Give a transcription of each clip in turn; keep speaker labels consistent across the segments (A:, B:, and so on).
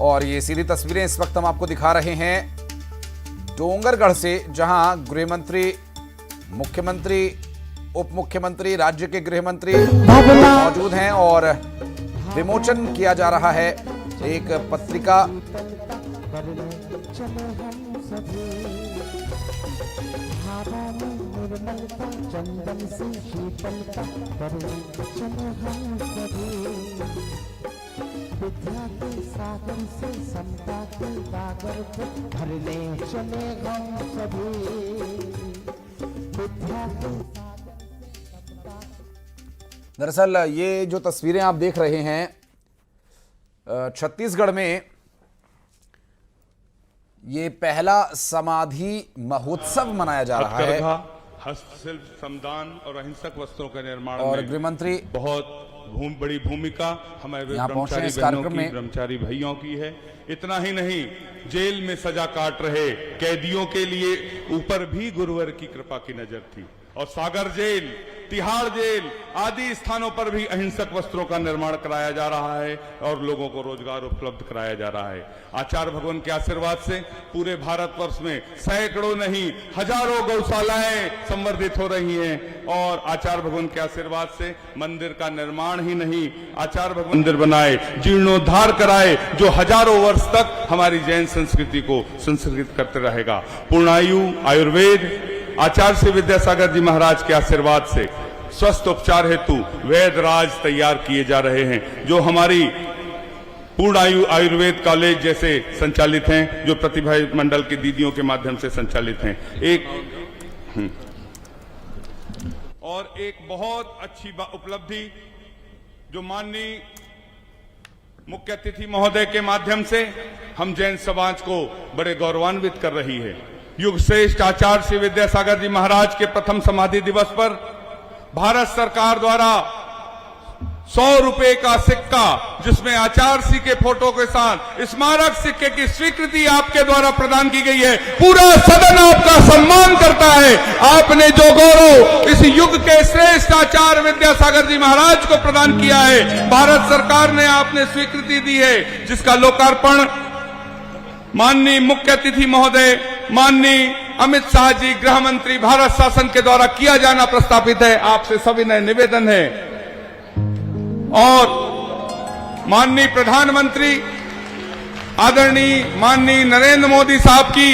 A: और ये सीधी तस्वीरें इस वक्त हम आपको दिखा रहे हैं डोंगरगढ़ से, जहां गृहमंत्री, मुख्यमंत्री, उप मुख्यमंत्री, राज्य के गृहमंत्री मौजूद हैं और विमोचन किया जा रहा है एक पत्रिका। दरअसल ये जो तस्वीरें आप देख रहे हैं, छत्तीसगढ़ में ये पहला समाधि महोत्सव मनाया जा रहा है।
B: हस्तशिल्प, श्रमदान और अहिंसक वस्त्रों के निर्माण
A: और
B: में
A: गृहमंत्री
B: बहुत बड़ी भूमिका हमारे
A: यहाँ पहुंचे हैं
B: ब्रह्मचारी
A: इस
B: बहनों
A: कार्यक्रम
B: की,
A: में।
B: ब्रह्मचारी भाइयों की है। इतना ही नहीं, जेल में सजा काट रहे कैदियों के लिए ऊपर भी गुरुवर की कृपा की नजर थी और सागर जेल, तिहाड़ जेल आदि स्थानों पर भी अहिंसक वस्त्रों का निर्माण कराया जा रहा है और लोगों को रोजगार उपलब्ध कराया जा रहा है। आचार्य भगवान के आशीर्वाद से पूरे भारतवर्ष में सैकड़ों नहीं हजारों गौशालाएं संवर्धित हो रही हैं और आचार्य भगवान के आशीर्वाद से मंदिर का निर्माण ही नहीं, आचार्य भगवान मंदिर बनाए, जीर्णोद्धार कराए, जो हजारों वर्ष तक हमारी जैन संस्कृति को संस्कृत करते रहेगा। पूर्णायु आयुर्वेद आचार्य श्री विद्यासागर जी महाराज के आशीर्वाद से स्वस्थ उपचार हेतु वैद राज तैयार किए जा रहे हैं, जो हमारी पूर्णायु आयुर्वेद कॉलेज जैसे संचालित हैं, जो प्रतिभा मंडल की दीदियों के माध्यम से संचालित हैं। और एक बहुत अच्छी उपलब्धि जो माननीय मुख्य अतिथि महोदय के माध्यम से हम जैन समाज को बड़े गौरवान्वित कर रही है। युग श्रेष्ठ आचार्य श्री विद्यासागर जी महाराज के प्रथम समाधि दिवस पर भारत सरकार द्वारा 100 रुपए का सिक्का, जिसमें आचार्य श्री के फोटो के साथ स्मारक सिक्के की स्वीकृति आपके द्वारा प्रदान की गई है। पूरा सदन आपका सम्मान करता है। आपने जो गौरव इस युग के श्रेष्ठ आचार्य विद्यासागर जी महाराज को प्रदान किया है, भारत सरकार ने आपने स्वीकृति दी है, जिसका लोकार्पण माननीय मुख्य अतिथि महोदय माननीय अमित शाह जी गृह मंत्री भारत शासन के द्वारा किया जाना प्रस्तावित है। आपसे सविनय निवेदन है और माननीय प्रधानमंत्री आदरणीय माननीय नरेंद्र मोदी साहब की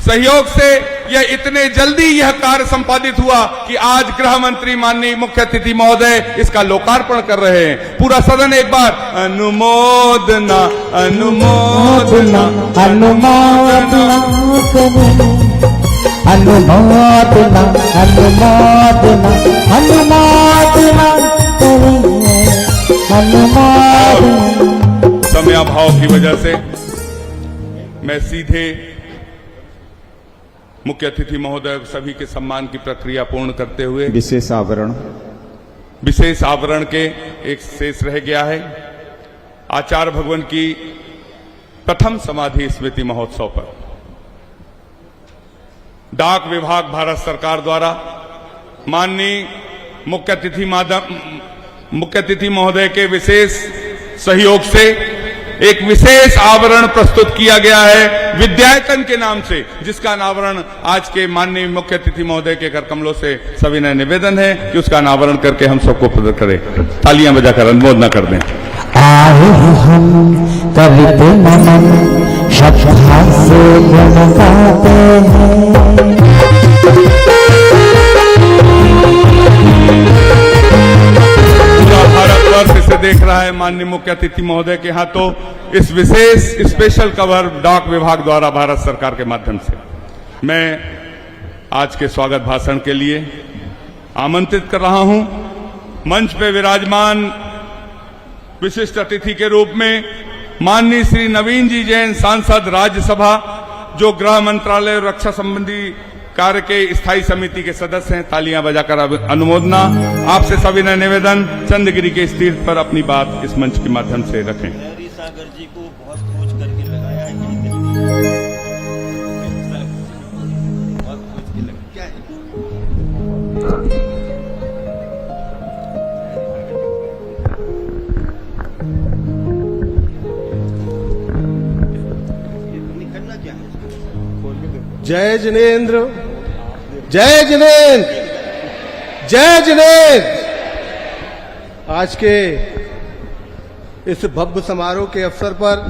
B: सहयोग से यह इतने जल्दी यह कार्य संपादित हुआ कि आज गृह मंत्री माननीय मुख्य अतिथि महोदय इसका लोकार्पण कर रहे हैं। पूरा सदन एक बार अनुमोदना अनुमोदना
C: अनुमोदना अनुमोदना अनुमोदना अनुमोदना अनुमोदना।
B: समयाभाव की वजह से मैं सीधे मुख्य अतिथि महोदय सभी के सम्मान की प्रक्रिया पूर्ण करते हुए
D: विशेष
B: आवरण के एक शेष रह गया है। आचार्य भगवान की प्रथम समाधि स्मृति महोत्सव पर डाक विभाग भारत सरकार द्वारा माननीय मुख्य अतिथि महोदय के विशेष सहयोग से एक विशेष आवरण प्रस्तुत किया गया है विद्यायतन के नाम से, जिसका अनावरण आज के माननीय मुख्य अतिथि महोदय के कर कमलों से सविनय निवेदन है कि उसका अनावरण करके हम सबको प्रदर्शित करें। तालियां बजाकर अनुमोदना कर दें।
C: आए हम करते नमन श्रद्धा से गुण गाते हैं।
B: भारतवर्ष इसे देख रहा है माननीय मुख्य अतिथि महोदय के हाथों इस विशेष स्पेशल कवर डाक विभाग द्वारा भारत सरकार के माध्यम से मैं आज के स्वागत भाषण के लिए आमंत्रित कर रहा हूं। मंच पे विराजमान विशिष्ट अतिथि के रूप में माननीय श्री नवीन जी जैन, सांसद राज्यसभा, जो गृह मंत्रालय और रक्षा संबंधी कार्य के स्थायी समिति के सदस्य हैं। तालियां बजाकर अनुमोदना। आपसे सविनय निवेदन, चंद्रगिरी के इस तीर्थ पर अपनी बात इस मंच के माध्यम से रखें।
E: सागर जी को बहुत खोज करके लगाया है, बहुत खोज के लगा क्या है।
D: जय जिनेन्द्र, जय जिनेन्द्र, जय जिनेन्द्र। आज के इस भव्य समारोह के अवसर पर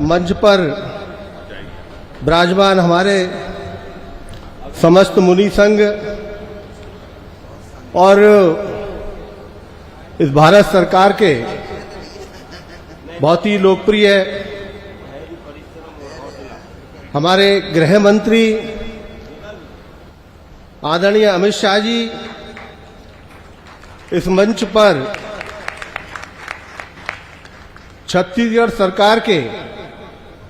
D: मंच पर विराजमान हमारे समस्त मुनि संघ और इस भारत सरकार के बहुत ही लोकप्रिय हमारे गृह मंत्री आदरणीय अमित शाह जी इस मंच पर छत्तीसगढ़ सरकार के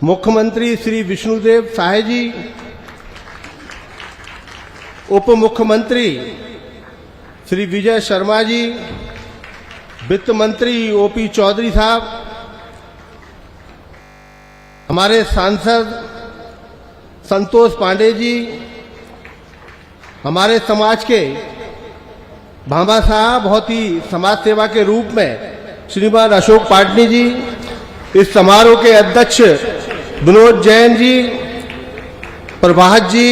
D: मुख्यमंत्री श्री विष्णुदेव साय जी, उप मुख्यमंत्री श्री विजय शर्मा जी, वित्त मंत्री ओपी चौधरी साहब, हमारे सांसद संतोष पांडे जी, हमारे समाज के भाभा साहब, बहुत ही समाज सेवा के रूप में श्रीमान अशोक पाटनी जी, इस समारोह के अध्यक्ष विनोद जैन जी, प्रभात जी,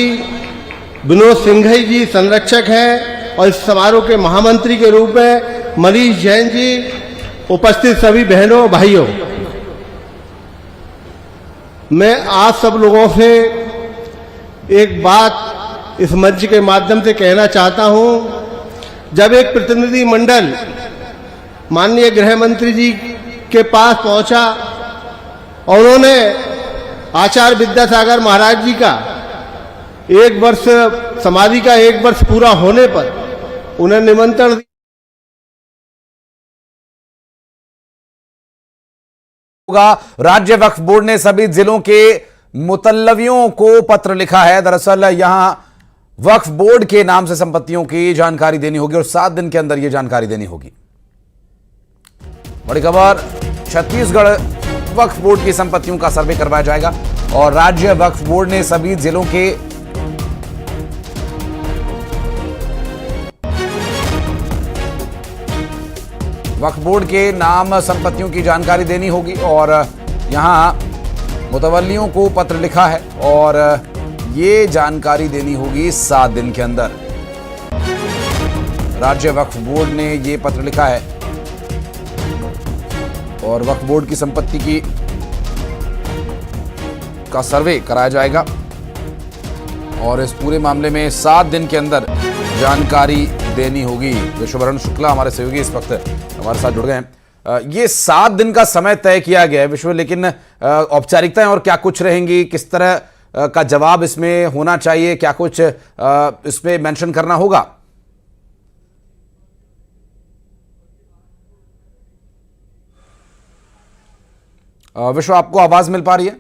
D: विनोद सिंघई जी संरक्षक हैं, और इस समारोह के महामंत्री के रूप में मनीष जैन जी, उपस्थित सभी बहनों भाइयों, मैं आप सब लोगों से एक बात इस मंच के माध्यम से कहना चाहता हूं। जब एक प्रतिनिधि मंडल माननीय गृह मंत्री जी के पास पहुंचा और उन्होंने आचार्य विद्यासागर महाराज जी का 1 वर्ष समाधि का 1 वर्ष पूरा होने पर उन्हें निमंत्रण
A: होगा। राज्य वक्फ बोर्ड ने सभी जिलों के मुतल्लवियों को पत्र लिखा है। दरअसल यहां वक्फ बोर्ड के नाम से संपत्तियों की जानकारी देनी होगी और 7 दिन के अंदर यह जानकारी देनी होगी। बड़ी खबर, छत्तीसगढ़ वक्फ बोर्ड की संपत्तियों का सर्वे करवाया जाएगा और राज्य वक्फ बोर्ड ने सभी जिलों के वक्फ बोर्ड के नाम संपत्तियों की जानकारी देनी होगी और यहां मुतवल्लियों को पत्र लिखा है और ये जानकारी देनी होगी 7 दिन के अंदर। राज्य वक्फ बोर्ड ने ये पत्र लिखा है और वक्फ बोर्ड की संपत्ति का सर्वे कराया जाएगा और इस पूरे मामले में 7 दिन के अंदर जानकारी देनी होगी। विश्वभरण शुक्ला हमारे सहयोगी इस वक्त हमारे साथ जुड़ गए हैं। ये 7 दिन का समय तय किया गया है विश्व, लेकिन औपचारिकताएं और क्या कुछ रहेंगी, किस तरह का जवाब इसमें होना चाहिए, क्या कुछ इसमें मेंशन करना होगा? विश्व, आपको आवाज मिल पा रही है?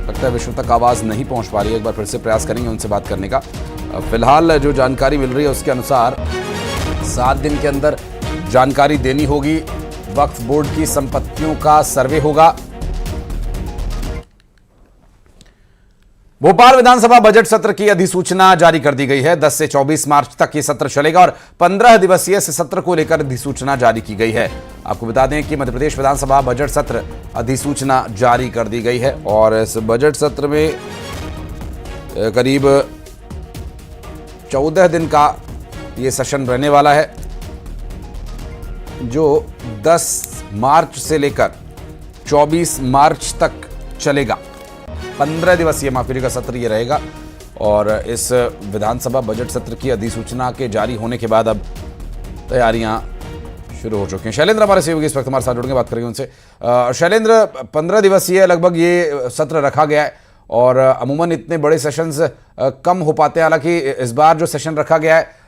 A: लगता है विश्व तक आवाज नहीं पहुंच पा रही है। एक बार फिर से प्रयास करेंगे उनसे बात करने का। फिलहाल जो जानकारी मिल रही है उसके अनुसार 7 दिन के अंदर जानकारी देनी होगी। वक्फ बोर्ड की संपत्तियों का सर्वे होगा। भोपाल विधानसभा बजट सत्र की अधिसूचना जारी कर दी गई है। 10 से 24 मार्च तक यह सत्र चलेगा और 15 दिवसीय इस सत्र को लेकर अधिसूचना जारी की गई है। आपको बता दें कि मध्य प्रदेश विधानसभा बजट सत्र अधिसूचना जारी कर दी गई है और इस बजट सत्र में करीब 14 दिन का ये सेशन रहने वाला है, जो 10 मार्च से लेकर 24 मार्च तक चलेगा। 15 दिवसीय माफी का सत्र ये रहेगा और इस विधानसभा बजट सत्र की अधिसूचना के जारी होने के बाद अब तैयारियां शुरू हो चुकी हैं। शैलेंद्र हमारे सहयोगी इस वक्त हमारे साथ जुड़ेंगे, बात करेंगे उनसे। शैलेंद्र, 15 दिवसीय लगभग ये सत्र रखा गया है और अमूमन इतने बड़े सेशंस कम हो पाते हैं, हालांकि इस बार जो सेशन रखा गया है,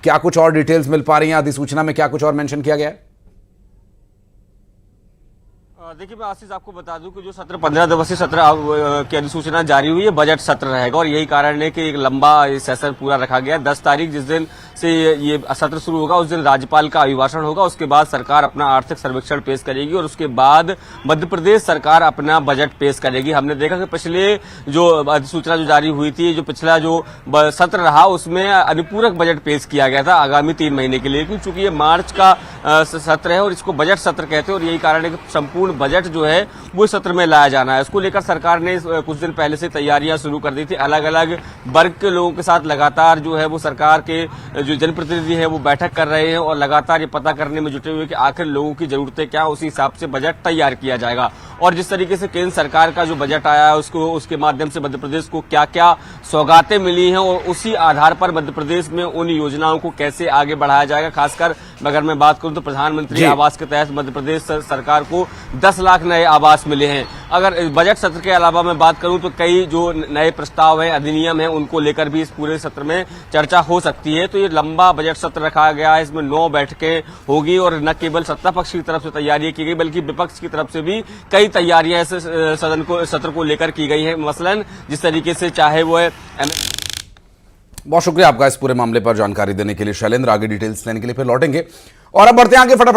A: क्या कुछ और डिटेल्स मिल पा रही हैं? अधिसूचना में क्या कुछ और मेंशन किया गया है?
F: देखिए, मैं आशीष आपको बता दूं कि जो सत्र 15 दिवसीय सत्र की अधिसूचना जारी हुई है, बजट सत्र रहेगा और यही कारण है कि एक लंबा सेशन पूरा रखा गया है। 10 तारीख जिस दिन से ये सत्र शुरू होगा उस दिन राज्यपाल का अभिभाषण होगा। उसके बाद सरकार अपना आर्थिक सर्वेक्षण पेश करेगी और उसके बाद मध्य प्रदेश सरकार अपना बजट पेश करेगी। हमने देखा कि पिछले जो अधिसूचना जो जारी हुई थी, जो पिछला जो सत्र रहा, उसमें अनुपूरक बजट पेश किया गया था आगामी 3 महीने के लिए, लेकिन चूंकि ये मार्च का सत्र है और इसको बजट सत्र कहते हैं और यही कारण है कि संपूर्ण बजट जो है वो सत्र में लाया जाना है। उसको लेकर सरकार ने कुछ दिन पहले से तैयारियां शुरू कर दी थी। अलग अलग वर्ग के लोगों के साथ लगातार जो है वो सरकार के जो जनप्रतिनिधि है वो बैठक कर रहे हैं और लगातार ये पता करने में जुटे हुए कि आखिर लोगों की जरूरतें क्या, उसी हिसाब से बजट तैयार किया जाएगा। और जिस तरीके से केंद्र सरकार का जो बजट आया है उसके माध्यम से मध्य प्रदेश को क्या क्या सौगातें मिली हैं और उसी आधार पर मध्य प्रदेश में उन योजनाओं को कैसे आगे बढ़ाया जाएगा। खासकर अगर मैं बात करूं तो प्रधानमंत्री आवास के तहत मध्य प्रदेश सरकार को 10 लाख नए आवास मिले हैं। अगर बजट सत्र के अलावा मैं बात करूं तो कई जो नए प्रस्ताव हैं, अधिनियम हैं, उनको लेकर भी इस पूरे सत्र में चर्चा हो सकती है। तो ये लंबा बजट सत्र रखा गया है, इसमें 9 बैठकें होगी और न केवल सत्ता पक्ष की तरफ से तैयारी की गई बल्कि विपक्ष की तरफ से भी कई तैयारियां इस सत्र को लेकर की गई है। मसलन जिस तरीके से चाहे वो
A: बहुत शुक्रिया आपका इस पूरे मामले पर जानकारी देने के लिए शैलेंद्र। आगे डिटेल्स लेने के लिए फिर लौटेंगे और अब बढ़ते हैं आगे फटाफट।